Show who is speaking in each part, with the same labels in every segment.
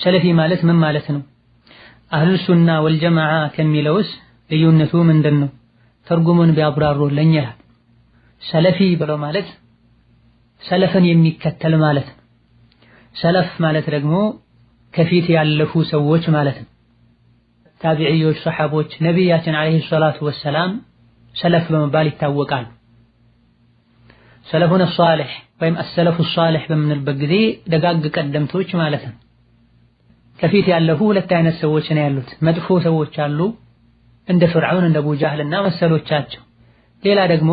Speaker 1: ሰለፊ ማለት ምን ማለት ነው? አህሉ ሱና ወልጀማዓ ከሚለውስ ልዩነቱ ምንድነው? ትርጉሙን ቢያብራሩልኝ። ሰለፊ ብለው ማለት ሰለፍን የሚከተል ማለት ነው። ሰለፍ ማለት ደግሞ ከፊት ያለፉ ሰዎች ማለት ነው። ታቢዒዎች፣ ሰሐቦች፣ ነቢያችን አለይሂ ሰላቱ ወሰላም ሰለፍ በመባል ይታወቃሉ። ሰለፉን ሷሊህ ወይም አሰለፉ ሷሊህ በምንልበት ጊዜ ደጋግ ቀደምቶች ማለት ነው። ከፊት ያለፉ ሁለት አይነት ሰዎች ነው ያሉት። መጥፎ ሰዎች አሉ እንደ ፍርዓውን እንደ አቡ ጃህልና መሰሎቻቸው። ሌላ ደግሞ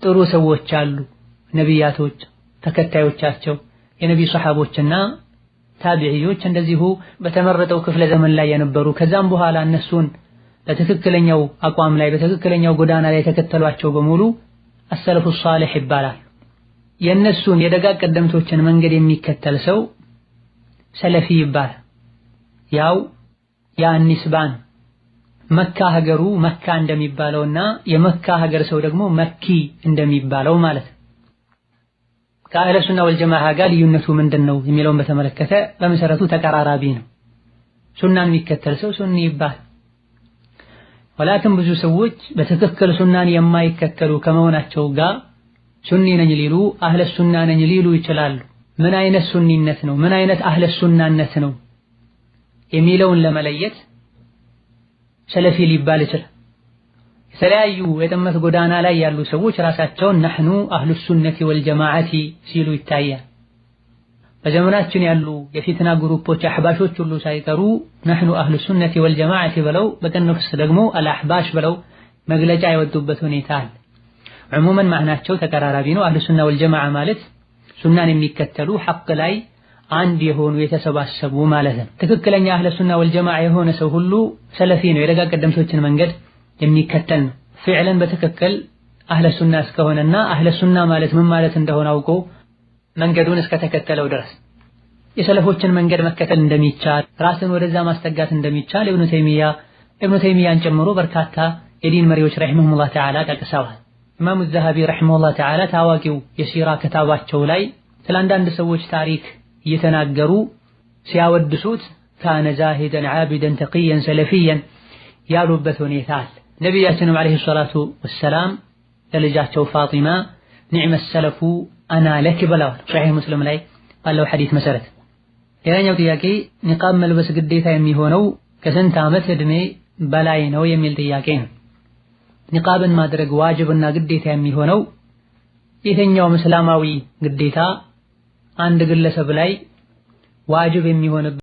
Speaker 1: ጥሩ ሰዎች አሉ፣ ነቢያቶች፣ ተከታዮቻቸው፣ የነቢዩ ሰሐቦችና ታቢዒዎች እንደዚሁ በተመረጠው ክፍለ ዘመን ላይ የነበሩ ከዛም በኋላ እነሱን በትክክለኛው አቋም ላይ በትክክለኛው ጎዳና ላይ የተከተሏቸው በሙሉ አሰለፉ ሷሊህ ይባላል። የነሱን የደጋግ ቀደምቶችን መንገድ የሚከተል ሰው ሰለፊ ይባላል። ያው ያ ኒስባን መካ ሀገሩ መካ እንደሚባለውና የመካ ሀገር ሰው ደግሞ መኪ እንደሚባለው ማለት ነው። ከአህለ ሱና ወልጀማዓ ጋር ልዩነቱ ምንድነው የሚለውን በተመለከተ በመሰረቱ ተቀራራቢ ነው። ሱናን የሚከተል ሰው ሱኒ ይባላል። ወላኪን ብዙ ሰዎች በትክክል ሱናን የማይከተሉ ከመሆናቸው ጋር ሱኒ ነኝ ሊሉ አህለ ሱና ነኝ ሊሉ ይችላሉ። ምን አይነት ሱኒነት ነው፣ ምን አይነት አህለ ሱናነት ነው የሚለውን ለመለየት ሰለፊ ሊባል ይችላል። የተለያዩ የጥመት ጎዳና ላይ ያሉ ሰዎች ራሳቸውን ነህኑ አህሉ ሱነቲ ወልጀማዓቲ ሲሉ ይታያል። በዘመናችን ያሉ የፊትና ግሩፖች አህባሾች ሁሉ ሳይቀሩ ነህኑ አህሉ ሱነቲ ወልጀማዓቲ ብለው በቅንፍስ ደግሞ አልአህባሽ ብለው መግለጫ የወጡበት ሁኔታ አለ። ዑሙመን ማዕናቸው ተቀራራቢ ነው። አህሉ ሱና ወልጀማዓ ማለት ሱናን የሚከተሉ ሐቅ ላይ አንድ የሆኑ የተሰባሰቡ ማለት ነው። ትክክለኛ አህለ ሱና ወልጀማዓ የሆነ ሰው ሁሉ ሰለፊ ነው፣ የደጋግ ቀደምቶችን መንገድ የሚከተል ነው። ፊዕለን በትክክል አህለ ሱና እስከሆነና አህለ ሱና ማለት ምን ማለት እንደሆነ አውቆ መንገዱን እስከተከተለው ድረስ የሰለፎችን መንገድ መከተል እንደሚቻል ራስን ወደዛ ማስጠጋት እንደሚቻል ኢብኑ ተይሚያን ጨምሮ በርካታ የዲን መሪዎች ረሂመሁሙላህ ተዓላ ጠቅሰዋል። ኢማሙ ዘሀቢ ረሂመሁላህ ተዓላ ታዋቂው የሲራ ክታባቸው ላይ ስለ አንዳንድ ሰዎች ታሪክ እየተናገሩ ሲያወድሱት ካነ ዛሂደን ዓቢደን ተቂየን ሰለፊየን ያሉበት ሁኔታ አለ። ነቢያችንም አለይሂ ሰላቱ ወሰላም ለልጃቸው ፋጢማ ኒዕመ ሰለፉ አና ለክ ብለዋል፣ ሶሒህ ሙስሊም ላይ ባለው ሐዲስ መሰረት። ሌላኛው ጥያቄ ኒቃብ መልበስ ግዴታ የሚሆነው ከስንት ዓመት ዕድሜ በላይ ነው የሚል ጥያቄ ነው። ኒቃብን ማድረግ ዋጅብና ግዴታ የሚሆነው የትኛውም እስላማዊ ግዴታ አንድ ግለሰብ ላይ ዋጅብ የሚሆንበት